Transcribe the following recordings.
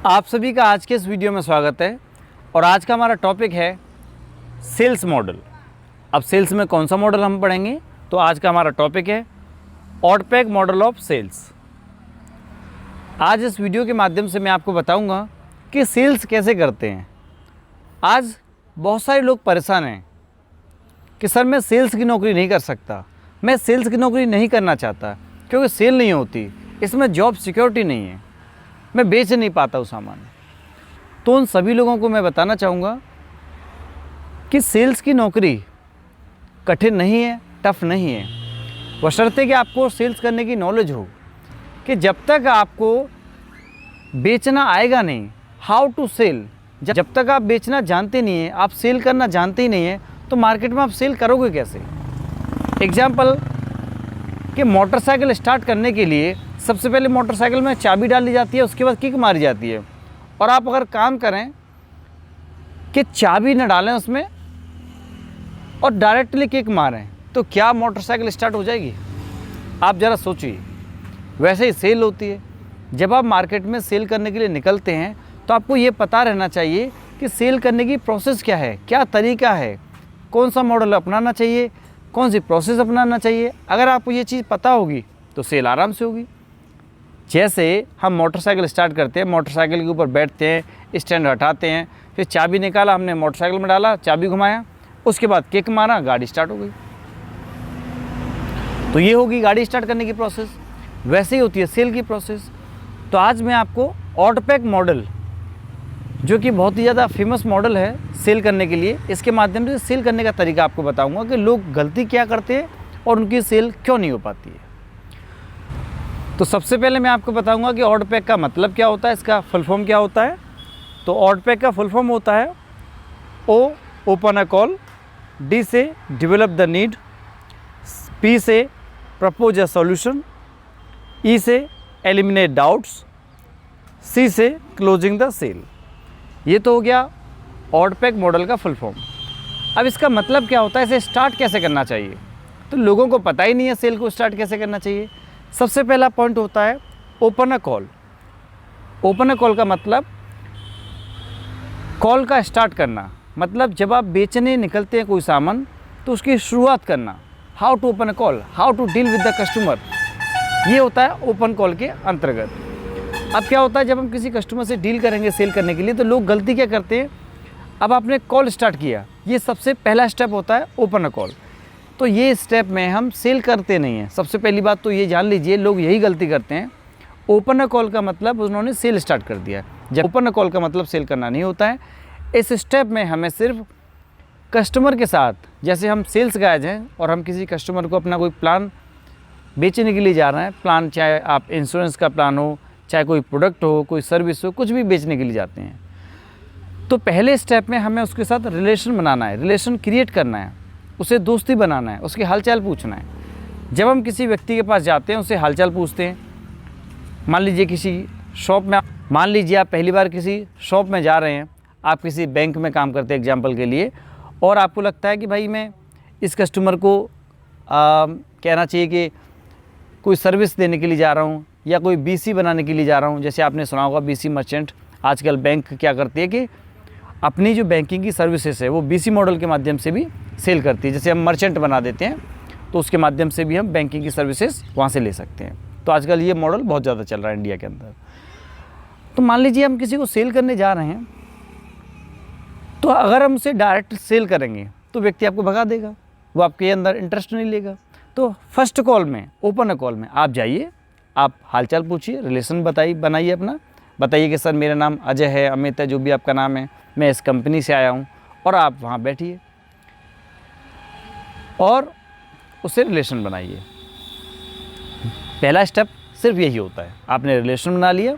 आप सभी का आज के इस वीडियो में स्वागत है और आज का हमारा टॉपिक है सेल्स मॉडल। अब सेल्स में कौन सा मॉडल हम पढ़ेंगे, तो आज का हमारा टॉपिक है ऑटपैक मॉडल ऑफ सेल्स। आज इस वीडियो के माध्यम से मैं आपको बताऊंगा कि सेल्स कैसे करते हैं। आज बहुत सारे लोग परेशान हैं कि सर मैं सेल्स की नौकरी नहीं कर सकता, मैं सेल्स की नौकरी नहीं करना चाहता क्योंकि सेल नहीं होती, इसमें जॉब सिक्योरिटी नहीं है, मैं बेच नहीं पाता उस सामान। तो उन सभी लोगों को मैं बताना चाहूँगा कि सेल्स की नौकरी कठिन नहीं है, टफ नहीं है, बशर्ते कि आपको सेल्स करने की नॉलेज हो कि जब तक आपको बेचना आएगा नहीं, हाउ टू सेल, जब तक आप बेचना जानते नहीं हैं, आप सेल करना जानते ही नहीं हैं, तो मार्केट में आप सेल करोगे कैसे। एग्जाम्पल कि मोटरसाइकिल स्टार्ट करने के लिए सबसे पहले मोटरसाइकिल में चाबी डाली जाती है, उसके बाद किक मारी जाती है। और आप अगर काम करें कि चाबी न डालें उसमें और डायरेक्टली किक मारें, तो क्या मोटरसाइकिल स्टार्ट हो जाएगी? आप ज़रा सोचिए। वैसे ही सेल होती है। जब आप मार्केट में सेल करने के लिए निकलते हैं तो आपको ये पता रहना चाहिए कि सेल करने की प्रोसेस क्या है, क्या तरीका है, कौन सा मॉडल अपनाना चाहिए, कौन सी प्रोसेस अपनाना चाहिए। अगर आपको ये चीज़ पता होगी तो सेल आराम से होगी। जैसे हम मोटरसाइकिल स्टार्ट करते हैं, मोटरसाइकिल के ऊपर बैठते हैं, स्टैंड हटाते हैं, फिर चाबी निकाला, हमने मोटरसाइकिल में डाला, चाबी घुमाया, उसके बाद किक मारा, गाड़ी स्टार्ट हो गई। तो ये होगी गाड़ी स्टार्ट करने की प्रोसेस। वैसे ही होती है सेल की प्रोसेस। तो आज मैं आपको ऑटपैक मॉडल, जो कि बहुत ही ज़्यादा फेमस मॉडल है सेल करने के लिए, इसके माध्यम से सेल करने का तरीका आपको बताऊंगा कि लोग गलती क्या करते हैं और उनकी सेल क्यों नहीं हो पाती है। तो सबसे पहले मैं आपको बताऊंगा कि ऑटपैक का मतलब क्या होता है, इसका फुल फॉर्म क्या होता है। तो ऑटपैक का फुल फॉर्म होता है ओ, ओपन अ कॉल, डी से डेवलप द नीड, पी से प्रपोज अ सॉल्यूशन, ई से एलिमिनेट डाउट्स, सी से क्लोजिंग द सेल। ये तो हो गया ऑटपैक मॉडल का फुल फॉर्म। अब इसका मतलब क्या होता है, इसे स्टार्ट कैसे करना चाहिए। तो लोगों को पता ही नहीं है सेल को स्टार्ट कैसे करना चाहिए। सबसे पहला पॉइंट होता है open a call. Open a call का मतलब कॉल का स्टार्ट करना, मतलब जब आप बेचने निकलते हैं कोई सामान तो उसकी शुरुआत करना। How to open a call, how to deal with the customer, ये होता है ओपन कॉल के अंतर्गत। अब क्या होता है, जब हम किसी कस्टमर से डील करेंगे सेल करने के लिए, तो लोग गलती क्या करते हैं, अब आपने कॉल स्टार्ट किया, ये सबसे पहला स्टेप होता है ओपन अ कॉल। तो ये स्टेप में हम सेल करते नहीं हैं। सबसे पहली बात तो ये जान लीजिए, लोग यही गलती करते हैं। ओपन अ कॉल का मतलब उन्होंने सेल स्टार्ट कर दिया, जब ओपन अ कॉल का मतलब सेल करना नहीं होता है। इस स्टेप में हमें सिर्फ कस्टमर के साथ, जैसे हम सेल्स गाइज हैं और हम किसी कस्टमर को अपना कोई प्लान बेचने के लिए जा रहे हैं, प्लान चाहे आप इंश्योरेंस का प्लान हो, चाहे कोई प्रोडक्ट हो, कोई सर्विस हो, कुछ भी बेचने के लिए जाते हैं, तो पहले स्टेप में हमें उसके साथ रिलेशन बनाना है, रिलेशन क्रिएट करना है, उसे दोस्ती बनाना है, उसकी हालचाल पूछना है। जब हम किसी व्यक्ति के पास जाते हैं, उससे हालचाल पूछते हैं। मान लीजिए किसी शॉप में, मान लीजिए आप पहली बार किसी शॉप में जा रहे हैं, आप किसी बैंक में काम करते हैं एग्जाम्पल के लिए, और आपको लगता है कि भाई मैं इस कस्टमर को कहना चाहिए कि कोई सर्विस देने के लिए जा रहा हूँ या कोई बीसी बनाने के लिए जा रहा हूँ। जैसे आपने सुना होगा बीसी मर्चेंट, आजकल बैंक क्या करती है कि अपनी जो बैंकिंग की सर्विसेज है वो बीसी मॉडल के माध्यम से भी सेल करती है। जैसे हम मर्चेंट बना देते हैं तो उसके माध्यम से भी हम बैंकिंग की सर्विसेज वहाँ से ले सकते हैं। तो आजकल ये मॉडल बहुत ज़्यादा चल रहा है इंडिया के अंदर। तो मान लीजिए हम किसी को सेल करने जा रहे हैं, तो अगर हम उसे डायरेक्ट सेल करेंगे तो व्यक्ति आपको भगा देगा, वो आपके अंदर इंटरेस्ट नहीं लेगा। तो फर्स्ट कॉल में, ओपन अ कॉल में आप जाइए, आप हालचाल पूछिए, रिलेशन बनाइए अपना, बताइए कि सर मेरा नाम अजय है, अमित है, जो भी आपका नाम है, मैं इस कंपनी से आया हूँ, और आप वहाँ बैठिए और उससे रिलेशन बनाइए। पहला स्टेप सिर्फ यही होता है, आपने रिलेशन बना लिया,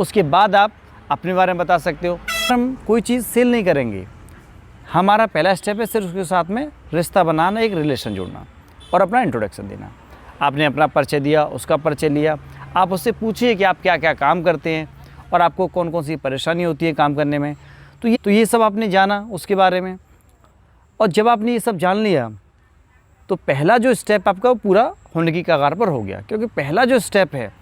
उसके बाद आप अपने बारे में बता सकते हो। हम कोई चीज़ सेल नहीं करेंगे, हमारा पहला स्टेप है सिर्फ उसके साथ में रिश्ता बनाना, एक रिलेशन जोड़ना और अपना इंट्रोडक्शन देना। आपने अपना परिचय दिया, उसका परिचय लिया, आप उससे पूछिए कि आप क्या क्या काम करते हैं और आपको कौन कौन सी परेशानी होती है काम करने में। तो ये सब आपने जाना उसके बारे में। और जब आपने ये सब जान लिया तो पहला जो स्टेप आपका वो पूरा होने की कगार पर हो गया, क्योंकि पहला जो स्टेप है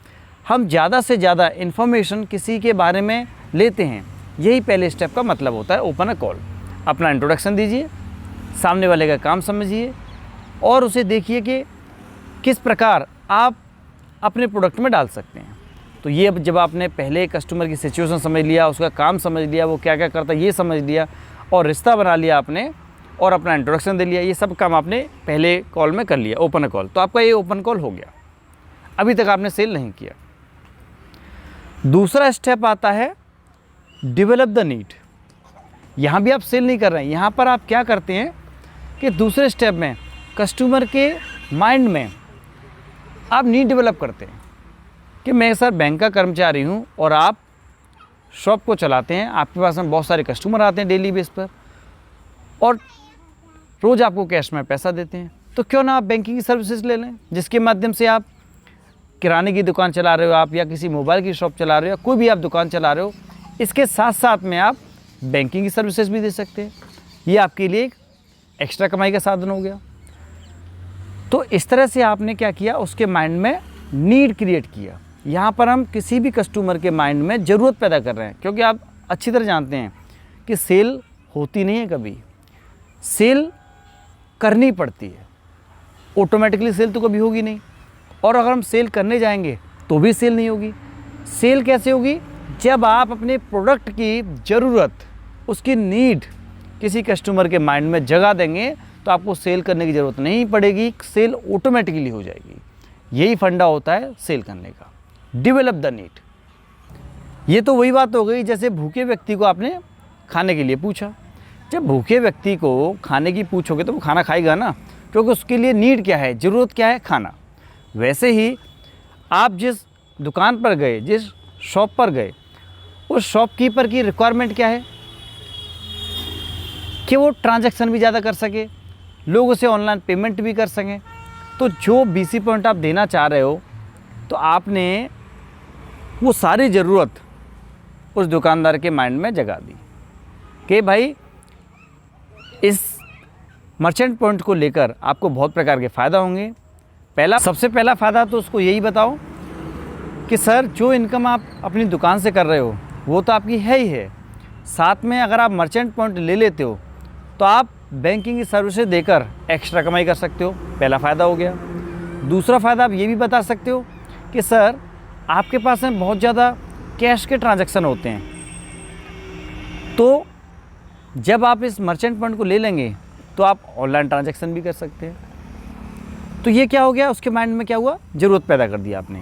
हम ज़्यादा से ज़्यादा इन्फॉर्मेशन किसी के बारे में लेते हैं। यही पहले स्टेप का मतलब होता है ओपन अ कॉल। अपना इंट्रोडक्शन दीजिए, सामने वाले का काम समझिए और उसे देखिए कि किस प्रकार आप अपने प्रोडक्ट में डाल सकते हैं। तो ये अब जब आपने पहले कस्टमर की सिचुएशन समझ लिया, उसका काम समझ लिया, वो क्या क्या करता है ये समझ लिया और रिश्ता बना लिया आपने और अपना इंट्रोडक्शन दे लिया, ये सब काम आपने पहले कॉल में कर लिया, ओपन अ कॉल, तो आपका ये ओपन कॉल हो गया। अभी तक आपने सेल नहीं किया। दूसरा स्टेप आता है डेवलप द नीड। यहाँ भी आप सेल नहीं कर रहे हैं, यहाँ पर आप क्या करते हैं कि दूसरे स्टेप में कस्टमर के माइंड में आप नीड डेवलप करते हैं कि मैं सर बैंक का कर्मचारी हूँ और आप शॉप को चलाते हैं, आपके पास में बहुत सारे कस्टमर आते हैं डेली बेस पर और रोज़ आपको कैश में पैसा देते हैं, तो क्यों ना आप बैंकिंग की सर्विसेज ले लें, जिसके माध्यम से आप किराने की दुकान चला रहे हो आप या किसी मोबाइल की शॉप चला रहे हो या कोई भी आप दुकान चला रहे हो, इसके साथ साथ में आप बैंकिंग की सर्विसेज भी दे सकते हैं। ये आपके लिए एक एक्स्ट्रा कमाई का साधन हो गया। तो इस तरह से आपने क्या किया, उसके माइंड में नीड क्रिएट किया। यहाँ पर हम किसी भी कस्टमर के माइंड में ज़रूरत पैदा कर रहे हैं, क्योंकि आप अच्छी तरह जानते हैं कि सेल होती नहीं है कभी, सेल करनी पड़ती है। ऑटोमेटिकली सेल तो कभी होगी नहीं, और अगर हम सेल करने जाएंगे तो भी सेल नहीं होगी। सेल कैसे होगी, जब आप अपने प्रोडक्ट की ज़रूरत, उसकी नीड किसी कस्टमर के माइंड में जगा देंगे तो आपको सेल करने की ज़रूरत नहीं पड़ेगी, सेल ऑटोमेटिकली हो जाएगी। यही फंडा होता है सेल करने का, डेवलप द नीड। ये तो वही बात हो गई जैसे भूखे व्यक्ति को आपने खाने के लिए पूछा। जब भूखे व्यक्ति को खाने की पूछोगे तो वो खाना खाएगा ना, क्योंकि उसके लिए नीड क्या है, ज़रूरत क्या है, खाना। वैसे ही आप जिस दुकान पर गए, जिस शॉप पर गए, उस शॉपकीपर की रिक्वायरमेंट क्या है कि वो ट्रांजैक्शन भी ज़्यादा कर सके, लोग उसे ऑनलाइन पेमेंट भी कर सकें। तो जो BC पॉइंट आप देना चाह रहे हो, तो आपने वो सारी ज़रूरत उस दुकानदार के माइंड में जगा दी कि भाई इस मर्चेंट पॉइंट को लेकर आपको बहुत प्रकार के फ़ायदा होंगे। सबसे पहला फ़ायदा तो उसको यही बताओ कि सर जो इनकम आप अपनी दुकान से कर रहे हो वो तो आपकी है ही है, साथ में अगर आप मर्चेंट पॉइंट ले लेते हो तो आप बैंकिंग की सर्विसेज देकर एक्स्ट्रा कमाई कर सकते हो। पहला फ़ायदा हो गया। दूसरा फ़ायदा आप ये भी बता सकते हो कि सर आपके पास में बहुत ज़्यादा कैश के ट्रांजैक्शन होते हैं, तो जब आप इस मर्चेंट पॉइंट को ले लेंगे तो आप ऑनलाइन ट्रांजैक्शन भी कर सकते हैं। तो ये क्या हो गया, उसके माइंड में क्या हुआ, ज़रूरत पैदा कर दी आपने।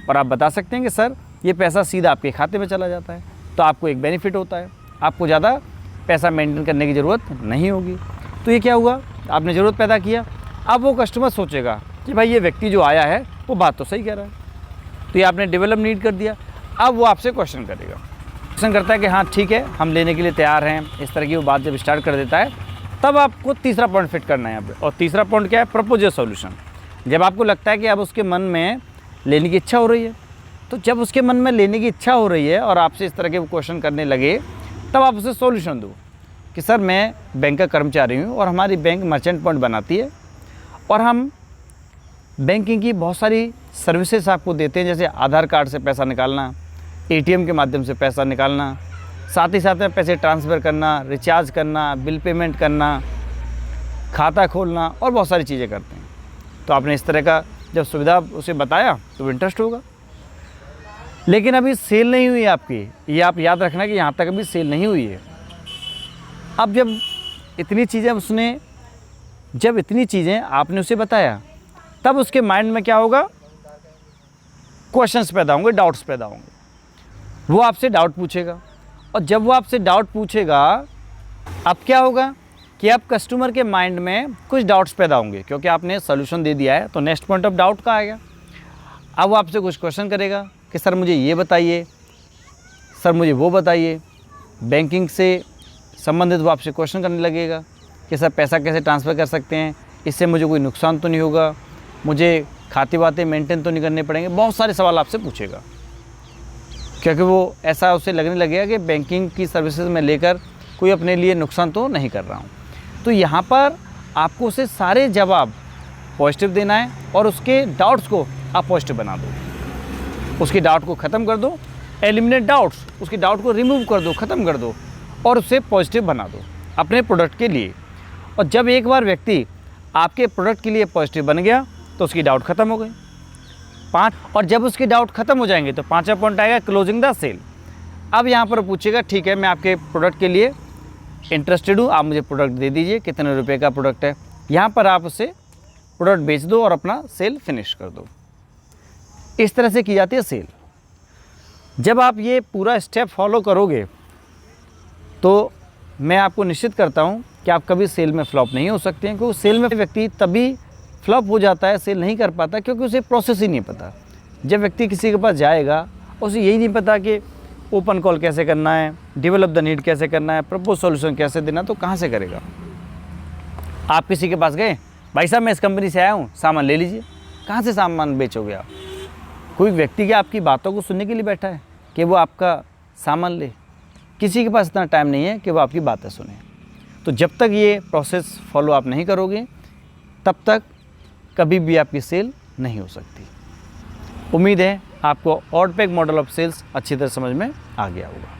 और आप बता सकते हैं कि सर ये पैसा सीधा आपके खाते में चला जाता है, तो आपको एक बेनिफिट होता है, आपको ज़्यादा पैसा मेंटेन करने की ज़रूरत नहीं होगी। तो ये क्या हुआ, आपने ज़रूरत पैदा किया। अब वो कस्टमर सोचेगा कि भाई ये व्यक्ति जो आया है वो बात तो सही कह रहा है, तो ये आपने डेवलप नीड कर दिया। अब वो आपसे क्वेश्चन करेगा, क्वेश्चन करता है कि हाँ ठीक है हम लेने के लिए तैयार हैं, इस तरह की वो बात जब स्टार्ट कर देता है तब आपको तीसरा पॉइंट फिट करना है यहाँ पे। और तीसरा पॉइंट क्या है, प्रपोज ए सॉल्यूशन। जब आपको लगता है कि अब उसके मन में लेने की इच्छा हो रही है, तो जब उसके मन में लेने की इच्छा हो रही है और आपसे इस तरह के क्वेश्चन करने लगे, तब आप उसे सॉल्यूशन दो कि सर मैं बैंक का कर्मचारी हूँ और हमारी बैंक मर्चेंट पॉइंट बनाती है और हम बैंकिंग की बहुत सारी सर्विसेज आपको देते हैं, जैसे आधार कार्ड से पैसा निकालना, ATM के माध्यम से पैसा निकालना, साथ ही साथ में पैसे ट्रांसफ़र करना, रिचार्ज करना, बिल पेमेंट करना, खाता खोलना और बहुत सारी चीज़ें करते हैं। तो आपने इस तरह का जब सुविधा उसे बताया तो वो इंटरेस्ट होगा। लेकिन अभी सेल नहीं हुई आपकी, ये आप याद रखना कि यहाँ तक अभी सेल नहीं हुई है। अब जब इतनी चीज़ें आपने उसे बताया, तब उसके माइंड में क्या होगा, क्वेश्चंस पैदा होंगे, डाउट्स पैदा होंगे। वो आपसे डाउट पूछेगा, और जब वो आपसे डाउट पूछेगा, अब क्या होगा कि अब कस्टमर के माइंड में कुछ डाउट्स पैदा होंगे, क्योंकि आपने सोल्यूशन दे दिया है। तो नेक्स्ट पॉइंट ऑफ डाउट का आएगा। अब वो आपसे कुछ क्वेश्चन करेगा कि सर मुझे ये बताइए, सर मुझे वो बताइए। बैंकिंग से संबंधित वो आपसे क्वेश्चन करने लगेगा कि सर पैसा कैसे ट्रांसफ़र कर सकते हैं, इससे मुझे कोई नुकसान तो नहीं होगा, मुझे खाते वाते मेंटेन तो नहीं करने पड़ेंगे। बहुत सारे सवाल आपसे पूछेगा, क्योंकि वो ऐसा उसे लगने लगेगा कि बैंकिंग की सर्विसेज में लेकर कोई अपने लिए नुकसान तो नहीं कर रहा हूँ। तो यहाँ पर आपको उसे सारे जवाब पॉजिटिव देना है और उसके डाउट्स को आप पॉजिटिव बना दो। उसकी डाउट को ख़त्म कर दो, एलिमिनेट डाउट्स, उसकी डाउट को रिमूव कर दो, ख़त्म कर दो और उसे पॉजिटिव बना दो अपने प्रोडक्ट के लिए। और जब एक बार व्यक्ति आपके प्रोडक्ट के लिए पॉजिटिव बन गया तो उसकी डाउट ख़त्म हो गई। 5, और जब उसकी डाउट ख़त्म हो जाएंगे तो 5वां पॉइंट आएगा क्लोजिंग द सेल। अब यहाँ पर पूछेगा ठीक है मैं आपके प्रोडक्ट के लिए इंटरेस्टेड हूँ, आप मुझे प्रोडक्ट दे दीजिए, कितने रुपए का प्रोडक्ट है। यहाँ पर आप उसे प्रोडक्ट बेच दो और अपना सेल फिनिश कर दो। इस तरह से की जाती है सेल। जब आप ये पूरा स्टेप फॉलो करोगे तो मैं आपको निश्चित करता हूँ कि आप कभी सेल में फ्लॉप नहीं हो सकते हैं, क्योंकि सेल में व्यक्ति तभी फ्लॉप हो जाता है, सेल नहीं कर पाता, क्योंकि उसे प्रोसेस ही नहीं पता। जब व्यक्ति किसी के पास जाएगा उसे यही नहीं पता कि ओपन कॉल कैसे करना है, डेवलप द नीड कैसे करना है, प्रपोज सॉल्यूशन कैसे देना, तो कहाँ से करेगा। आप किसी के पास गए, भाई साहब मैं इस कंपनी से आया हूँ, सामान ले लीजिए, कहाँ से सामान बेचोगे आप। कोई व्यक्ति क्या आपकी बातों को सुनने के लिए बैठा है कि वो आपका सामान ले। किसी के पास इतना टाइम नहीं है कि वो आपकी बातें सुने। तो जब तक ये प्रोसेस फॉलो आप नहीं करोगे तब तक कभी भी आपकी सेल नहीं हो सकती। उम्मीद है आपको ऑडपैक मॉडल ऑफ सेल्स अच्छी तरह समझ में आ गया होगा।